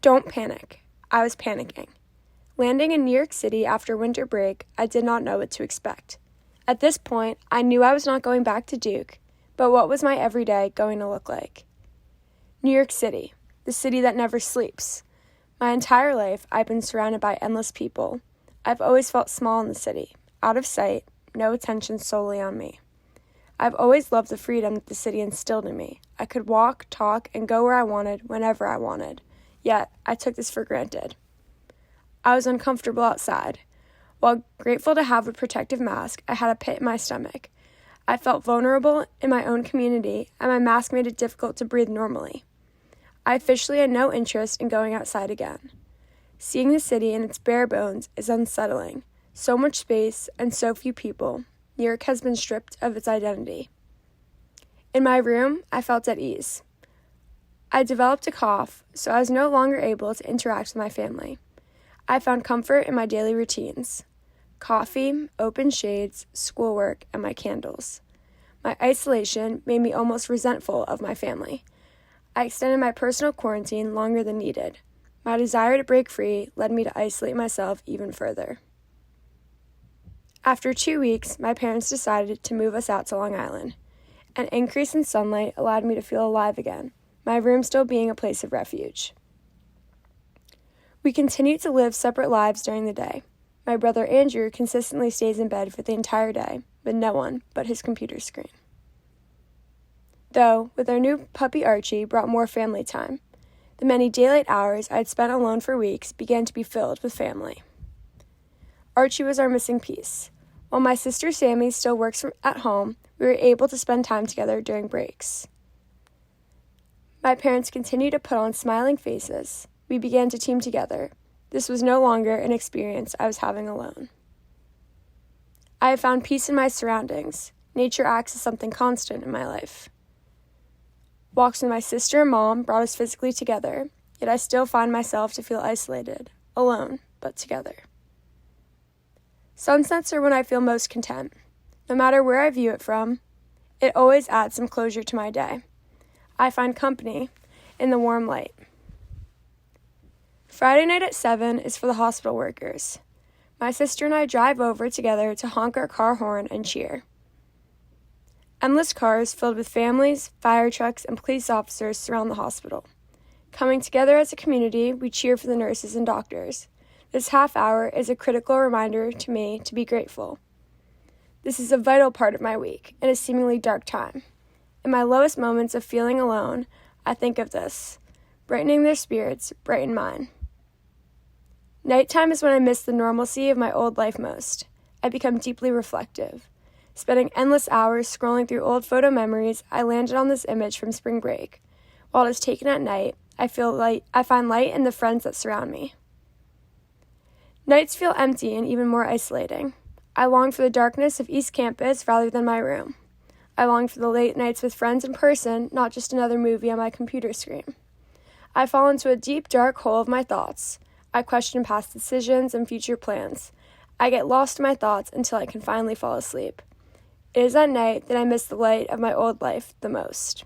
Don't panic. I was panicking. Landing in New York City after winter break, I did not know what to expect. At this point, I knew I was not going back to Duke, but what was my everyday going to look like? New York City, the city that never sleeps. My entire life, I've been surrounded by endless people. I've always felt small in the city, out of sight, no attention solely on me. I've always loved the freedom that the city instilled in me. I could walk, talk, and go where I wanted, whenever I wanted. Yet, I took this for granted. I was uncomfortable outside. While grateful to have a protective mask, I had a pit in my stomach. I felt vulnerable in my own community, and my mask made it difficult to breathe normally. I officially had no interest in going outside again. Seeing the city in its bare bones is unsettling. So much space and so few people. New York has been stripped of its identity. In my room, I felt at ease. I developed a cough, so I was no longer able to interact with my family. I found comfort in my daily routines: coffee, open shades, schoolwork, and my candles. My isolation made me almost resentful of my family. I extended my personal quarantine longer than needed. My desire to break free led me to isolate myself even further. After 2 weeks, my parents decided to move us out to Long Island. An increase in sunlight allowed me to feel alive again, my room still being a place of refuge. We continued to live separate lives during the day. My brother Andrew consistently stays in bed for the entire day, with no one but his computer screen. Though, with our new puppy Archie brought more family time, the many daylight hours I had spent alone for weeks began to be filled with family. Archie was our missing piece. While my sister Sammy still works at home, we were able to spend time together during breaks. My parents continued to put on smiling faces. We began to team together. This was no longer an experience I was having alone. I have found peace in my surroundings. Nature acts as something constant in my life. Walks with my sister and mom brought us physically together, yet I still find myself to feel isolated, alone, but together. Sunsets are when I feel most content. No matter where I view it from, it always adds some closure to my day. I find company in the warm light. Friday night at 7 is for the hospital workers. My sister and I drive over together to honk our car horn and cheer. Endless cars filled with families, fire trucks, and police officers surround the hospital. Coming together as a community, we cheer for the nurses and doctors. This half hour is a critical reminder to me to be grateful. This is a vital part of my week, in a seemingly dark time. In my lowest moments of feeling alone, I think of this. Brightening their spirits, brighten mine. Nighttime is when I miss the normalcy of my old life most. I become deeply reflective. Spending endless hours scrolling through old photo memories, I landed on this image from spring break. While it is taken at night, I find light in the friends that surround me. Nights feel empty and even more isolating. I long for the darkness of East Campus rather than my room. I long for the late nights with friends in person, not just another movie on my computer screen. I fall into a deep, dark hole of my thoughts. I question past decisions and future plans. I get lost in my thoughts until I can finally fall asleep. It is at night that I miss the light of my old life the most.